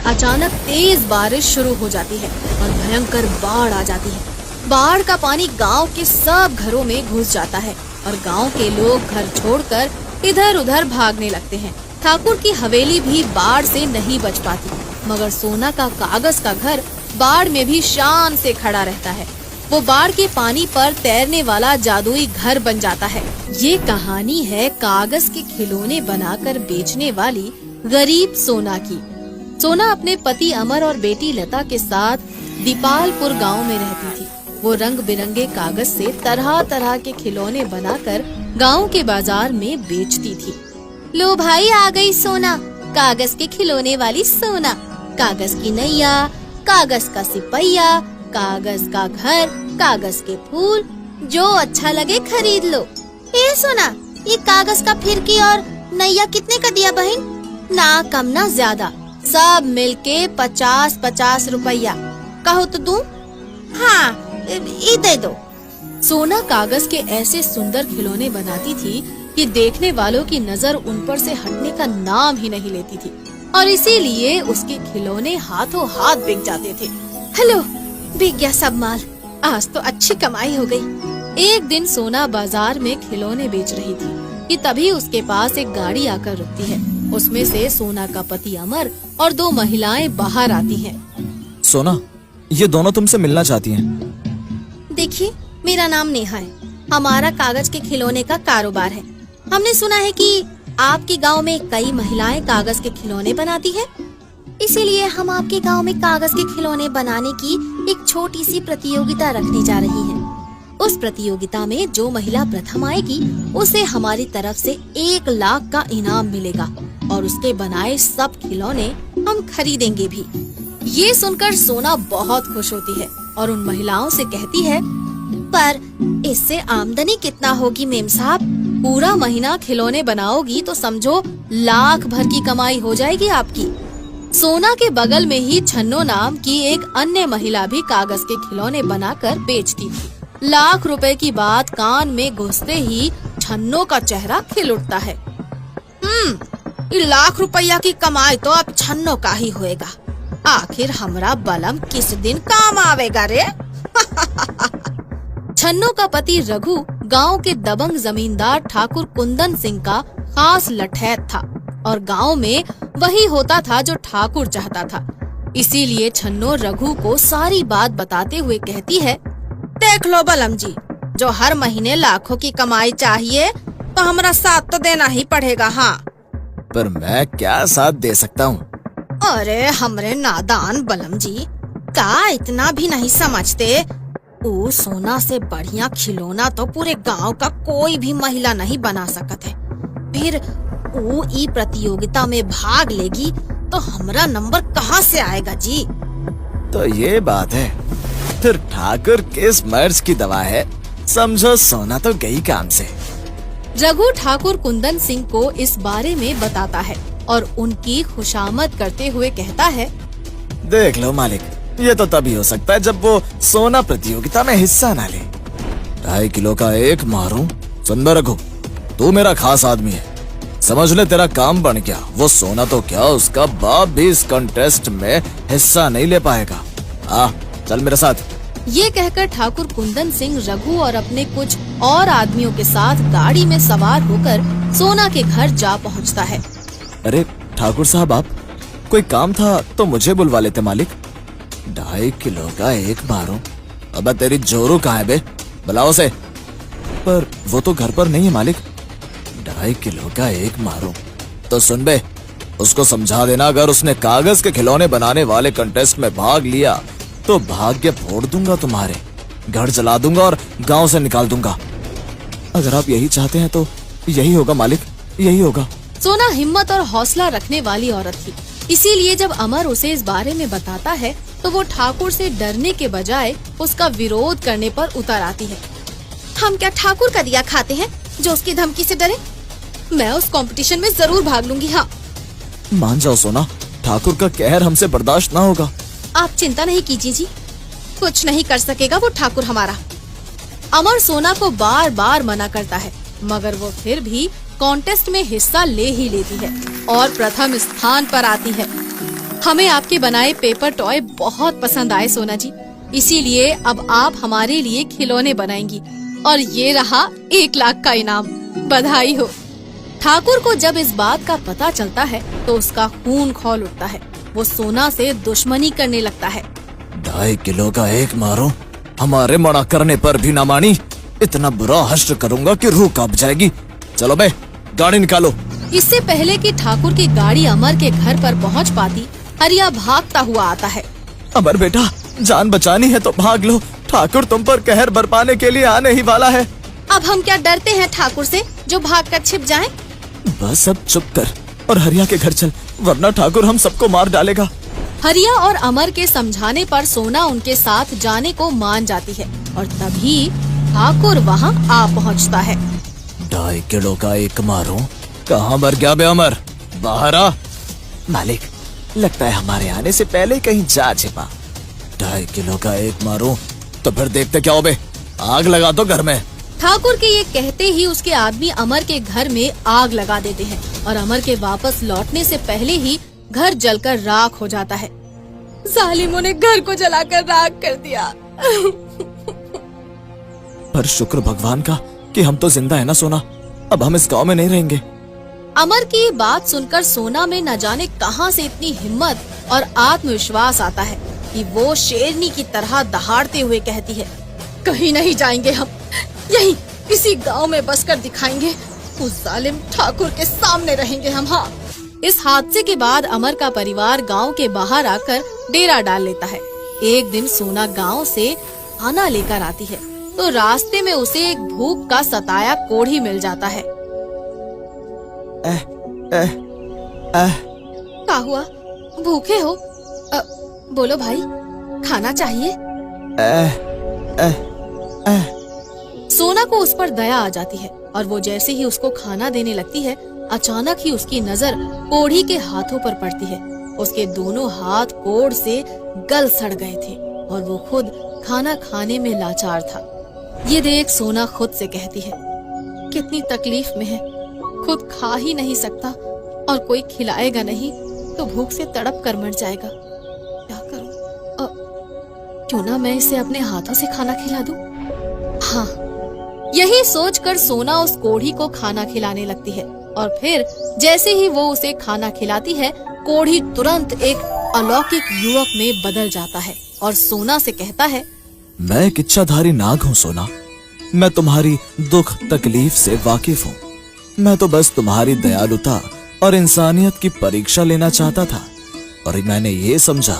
अचानक तेज बारिश शुरू हो जाती है और भयंकर बाढ़ आ जाती है। बाढ़ का पानी गांव के सब घरों में घुस जाता है और गांव के लोग घर छोड़कर इधर उधर भागने लगते हैं। ठाकुर की हवेली भी बाढ़ से नहीं बच पाती, मगर सोना का कागज का घर बाढ़ में भी शान से खड़ा रहता है। वो बाढ़ के पानी पर तैरने वाला जादुई घर बन जाता है। ये कहानी है कागज के खिलौने बनाकर बेचने वाली गरीब सोना की। सोना अपने पति अमर और बेटी लता के साथ दीपालपुर गांव में रहती थी। वो रंग बिरंगे कागज से तरह तरह के खिलौने बनाकर गांव के बाजार में बेचती थी। लो भाई, आ गई सोना, कागज के खिलौने वाली सोना। कागज की नैया, कागज का सिपहिया, कागज का घर, कागज के फूल, जो अच्छा लगे खरीद लो। ए सोना, ये कागज का फिरकी और नैया कितने का दिया बहन? ना कम ना ज्यादा, सब मिलके 50-50 रुपया। कहो तो दूं? हाँ, ये दे दो। सोना कागज के ऐसे सुंदर खिलौने बनाती थी कि देखने वालों की नजर उन पर से हटने का नाम ही नहीं लेती थी, और इसीलिए उसके खिलौने हाथों हाथ बिक जाते थे। हेलो, बिक गया सब माल, आज तो अच्छी कमाई हो गई। एक दिन सोना बाजार में खिलौने बेच रही थी कि तभी उसके पास एक गाड़ी आकर रुकती है। उसमें से सोना का पति अमर और 2 महिलाएं बाहर आती हैं। सोना, ये दोनों तुमसे मिलना चाहती हैं। देखिए, मेरा नाम नेहा है, हमारा कागज के खिलौने का कारोबार है। हमने सुना है कि आपके गांव में कई महिलाएं कागज के खिलौने बनाती हैं, इसीलिए हम आपके गांव में कागज के खिलौने बनाने की एक छोटी सी प्रतियोगिता रखने जा रही हैं। उस प्रतियोगिता में जो महिला प्रथम आएगी उसे हमारी तरफ से 1 लाख का इनाम मिलेगा और उसके बनाए सब खिलौने हम खरीदेंगे भी। ये सुनकर सोना बहुत खुश होती है और उन महिलाओं से कहती है, पर इससे आमदनी कितना होगी मेम साहब? पूरा महीना खिलौने बनाओगी तो समझो लाख भर की कमाई हो जाएगी आपकी। सोना के बगल में ही छन्नो नाम की एक अन्य महिला भी कागज के खिलौने बनाकर बेचती थी। लाख रुपए की बात कान में घुसते ही छन्नो का चेहरा खिल उठता है। लाख रुपया की कमाई तो अब छन्नो का ही होएगा। आखिर हमरा बलम किस दिन काम आवेगा रे? छन्नो का पति रघु गांव के दबंग जमींदार ठाकुर कुंदन सिंह का खास लठैत था और गांव में वही होता था जो ठाकुर चाहता था। इसीलिए छन्नो रघु को सारी बात बताते हुए कहती है, देख लो बलम जी, जो हर महीने लाखों की कमाई चाहिए तो हमारा साथ तो देना ही पड़ेगा। हाँ, पर मैं क्या साथ दे सकता हूँ? अरे हमरे नादान बलम जी, का इतना भी नहीं समझते? वो सोना से बढ़िया खिलौना तो पूरे गांव का कोई भी महिला नहीं बना सकत है। फिर वो ई प्रतियोगिता में भाग लेगी तो हमरा नंबर कहाँ से आएगा जी? तो ये बात है, फिर ठाकुर किस मर्ज की दवा है? समझो सोना तो गई काम से। रघु ठाकुर कुंदन सिंह को इस बारे में बताता है और उनकी खुशामद करते हुए कहता है, देख लो मालिक, ये तो तभी हो सकता है जब वो सोना प्रतियोगिता में हिस्सा ना ले। 2.5 किलो का एक मारूं? सुन रघु, तू मेरा खास आदमी है, समझ ले तेरा काम बन गया। वो सोना तो क्या, उसका बाप भी इस कंटेस्ट में हिस्सा नहीं ले पाएगा। चल मेरे साथ। ये कहकर ठाकुर कुंदन सिंह रघु और अपने कुछ और आदमियों के साथ गाड़ी में सवार होकर सोना के घर जा पहुंचता है। अरे ठाकुर साहब, आप कोई काम था तो मुझे बुलवा लेते मालिक। 2.5 किलो का एक मारूं? अबे तेरी जोरू कहाँ है बे? बुलाओ से। पर वो तो घर पर नहीं है मालिक। 2.5 किलो का एक मारूं तो सुन बे, उसको समझा देना अगर उसने कागज के खिलौने बनाने वाले कंटेस्ट में भाग लिया तो भाग्य फोड़ दूंगा तुम्हारे, घर जला दूंगा और गांव से निकाल दूंगा। अगर आप यही चाहते हैं तो यही होगा मालिक, यही होगा। सोना हिम्मत और हौसला रखने वाली औरत थी, इसीलिए जब अमर उसे इस बारे में बताता है तो वो ठाकुर से डरने के बजाय उसका विरोध करने पर उतर आती है। हम क्या ठाकुर का दिया खाते हैं जो उसकी धमकी से डरे? मैं उस कंपटीशन में जरूर भाग लूंगी। हाँ, मान जाओ सोना, ठाकुर का कहर हमसे बर्दाश्त ना होगा। आप चिंता नहीं कीजिए जी, कुछ नहीं कर सकेगा वो ठाकुर हमारा। अमर सोना को बार बार मना करता है, मगर वो फिर भी कॉन्टेस्ट में हिस्सा ले ही लेती है और प्रथम स्थान पर आती है। हमें आपके बनाए पेपर टॉय बहुत पसंद आए सोना जी, इसीलिए अब आप हमारे लिए खिलौने बनाएंगी और ये रहा 1 लाख का इनाम। बधाई हो। ठाकुर को जब इस बात का पता चलता है तो उसका खून खौल उठता है। वो सोना से दुश्मनी करने लगता है। 2.5 किलो का एक मारो, हमारे मना करने पर भी ना मानी। इतना बुरा हश्र करूंगा कि रूह कांप जाएगी। चलो बे, गाड़ी निकालो। इससे पहले कि ठाकुर की गाड़ी अमर के घर पर पहुंच पाती, हरिया भागता हुआ आता है। अमर बेटा, जान बचानी है तो भाग लो। ठाकुर तुम पर कहर बरपाने के लिए आने ही वाला है। अब हम क्या डरते हैं ठाकुर से जो भाग कर छिप जाएं? बस अब चुप कर और हरिया के घर चल, वरना ठाकुर हम सबको मार डालेगा। हरिया और अमर के समझाने पर सोना उनके साथ जाने को मान जाती है और तभी ठाकुर वहाँ आ पहुँचता है। 2.5 किलो का एक मारो, कहाँ मर गया बे अमर? बाहर आ। मालिक, लगता है हमारे आने से पहले कहीं जा छिपा। 2.5 किलो का एक मारो तो फिर देखते क्या हो बे, आग लगा दो घर में। ठाकुर के ये कहते ही उसके आदमी अमर के घर में आग लगा देते हैं और अमर के वापस लौटने से पहले ही घर जलकर राख हो जाता है। जालिमों ने घर को जलाकर राख कर दिया। पर शुक्र भगवान का कि हम तो जिंदा है ना सोना। अब हम इस गांव में नहीं रहेंगे। अमर की बात सुनकर सोना में न जाने कहां से इतनी हिम्मत और आत्मविश्वास आता है कि वो शेरनी की तरह दहाड़ते हुए कहती है, कहीं नहीं जाएंगे हम, यहीं इसी गांव में बसकर दिखाएंगे। उस जालिम ठाकुर के सामने रहेंगे हम। हाँ। इस हादसे के बाद अमर का परिवार गांव के बाहर आकर डेरा डाल लेता है। एक दिन सोना गांव से खाना लेकर आती है तो रास्ते में उसे एक भूख का सताया कोढ़ी मिल जाता है। क्या हुआ, भूखे हो? बोलो भाई, खाना चाहिए? सोना को उस पर दया आ जाती है और वो जैसे ही उसको खाना देने लगती है, अचानक ही उसकी नजर कोढ़ी के हाथों पर पड़ती है। उसके दोनों हाथ कोढ़ से गल सड़ गए थे और वो खुद खाना खाने में लाचार था। ये देख सोना खुद से कहती है, कितनी तकलीफ में है, खुद खा ही नहीं सकता और कोई खिलाएगा नहीं तो भूख से तड़प कर मर जाएगा। क्या करूं? क्यों ना मैं इसे अपने हाथों से खाना खिला दूं? हाँ। यही सोचकर सोना उस कोढ़ी को खाना खिलाने लगती है और फिर जैसे ही वो उसे खाना खिलाती है, कोढ़ी तुरंत एक अलौकिक युवक में बदल जाता है और सोना से कहता है, मैं एक इच्छाधारी नाग हूँ सोना। मैं तुम्हारी दुख तकलीफ से वाकिफ हूँ। मैं तो बस तुम्हारी दयालुता और इंसानियत की परीक्षा लेना चाहता था और मैंने ये समझा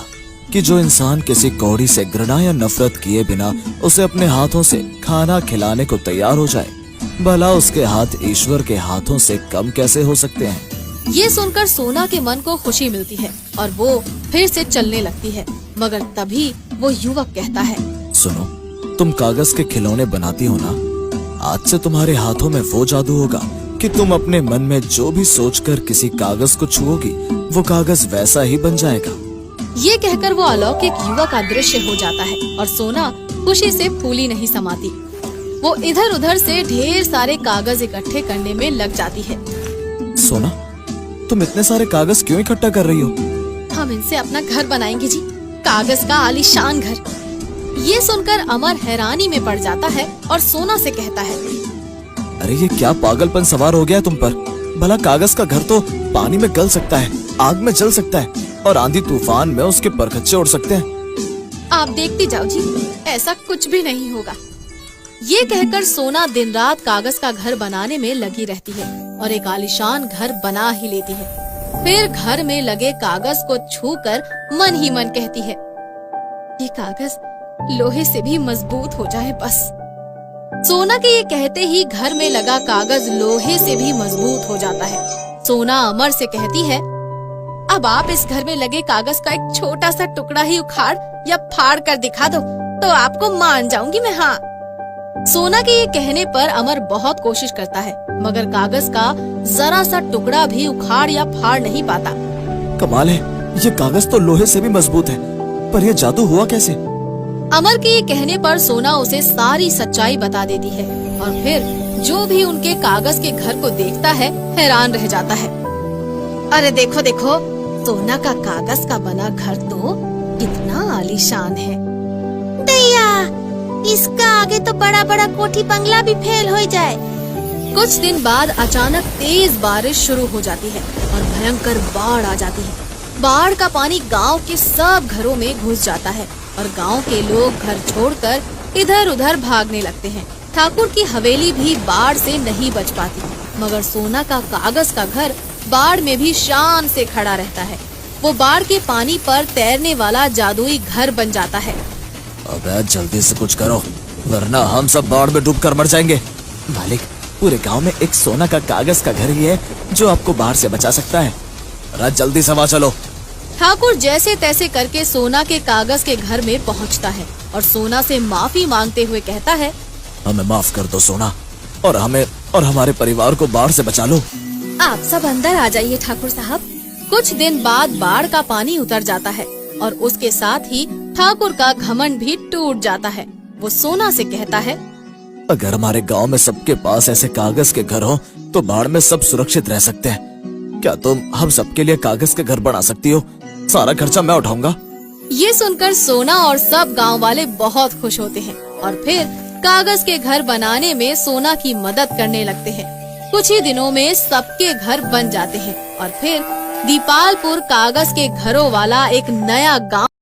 कि जो इंसान किसी कौड़ी से घृणा या नफरत किए बिना उसे अपने हाथों से खाना खिलाने को तैयार हो जाए, भला उसके हाथ ईश्वर के हाथों से कम कैसे हो सकते हैं। ये सुनकर सोना के मन को खुशी मिलती है और वो फिर से चलने लगती है, मगर तभी वो युवक कहता है, सुनो, तुम कागज के खिलौने बनाती हो ना, आज से तुम्हारे हाथों में वो जादू होगा कि तुम अपने मन में जो भी सोचकर किसी कागज को छुओगी, वो कागज वैसा ही बन जाएगा। ये कहकर वो अलौकिक युवक अदृश्य हो जाता है और सोना खुशी से फूली नहीं समाती। वो इधर उधर से ढेर सारे कागज इकट्ठे करने में लग जाती है। सोना, तुम इतने सारे कागज क्यों इकट्ठा कर रही हो? हम इनसे अपना घर बनाएंगे जी, कागज का आलीशान घर। ये सुनकर अमर हैरानी में पड़ जाता है और सोना से कहता है, अरे ये क्या पागलपन सवार हो गया तुम पर? भला कागज का घर तो पानी में गल सकता है, आग में जल सकता है और आंधी तूफान में उसके परखच्चे उड़ सकते हैं। आप देखती जाओ जी, ऐसा कुछ भी नहीं होगा। ये कहकर सोना दिन रात कागज का घर बनाने में लगी रहती है और एक आलीशान घर बना ही लेती है। फिर घर में लगे कागज को छूकर मन ही मन कहती है, ये कागज लोहे से भी मजबूत हो जाए बस। सोना के ये कहते ही घर में लगा कागज लोहे से भी मजबूत हो जाता है। सोना अमर से कहती है, अब आप इस घर में लगे कागज का एक छोटा सा टुकड़ा ही उखाड़ या फाड़ कर दिखा दो तो आपको मान जाऊंगी मैं। हाँ। सोना के ये कहने पर अमर बहुत कोशिश करता है, मगर कागज का जरा सा टुकड़ा भी उखाड़ या फाड़ नहीं पाता। कमाल है, ये कागज तो लोहे से भी मजबूत है, पर ये जादू हुआ कैसे? अमर के ये कहने पर सोना उसे सारी सच्चाई बता देती है और फिर जो भी उनके कागज के घर को देखता है हैरान रह जाता है। अरे देखो देखो, सोना का कागज का बना घर तो कितना आलीशान है। दैया, इसका आगे तो बड़ा बड़ा कोठी बंगला भी फेल हो जाए। कुछ दिन बाद अचानक तेज बारिश शुरू हो जाती है और भयंकर बाढ़ आ जाती है। बाढ़ का पानी गांव के सब घरों में घुस जाता है और गांव के लोग घर छोड़कर इधर उधर भागने लगते हैं। ठाकुर की हवेली भी बाढ़ से नहीं बच पाती, मगर सोना का कागज का घर बाढ़ में भी शान से खड़ा रहता है। वो बाढ़ के पानी पर तैरने वाला जादुई घर बन जाता है। अबे जल्दी से कुछ करो, वरना हम सब बाढ़ में डूब कर मर जाएंगे। मालिक, पूरे गांव में एक सोना का कागज का घर ही है जो आपको बाढ़ से बचा सकता है। अरे जल्दी से वहाँ चलो। ठाकुर जैसे तैसे करके सोना के कागज के घर में पहुंचता है और सोना से माफी मांगते हुए कहता है, हमें माफ कर दो सोना, और हमें और हमारे परिवार को बाढ़ से बचा लो। आप सब अंदर आ जाइए ठाकुर साहब। कुछ दिन बाद बाढ़ का पानी उतर जाता है और उसके साथ ही ठाकुर का घमंड भी टूट जाता है। वो सोना से कहता है, अगर हमारे गांव में सबके पास ऐसे कागज के घर हो तो बाढ़ में सब सुरक्षित रह सकते हैं। क्या तुम हम सबके लिए कागज के घर बना सकती हो? सारा खर्चा मैं उठाऊंगा। ये सुनकर सोना और सब गांव वाले बहुत खुश होते हैं और फिर कागज के घर बनाने में सोना की मदद करने लगते हैं। कुछ ही दिनों में सबके घर बन जाते हैं और फिर दीपालपुर कागज के घरों वाला एक नया गांव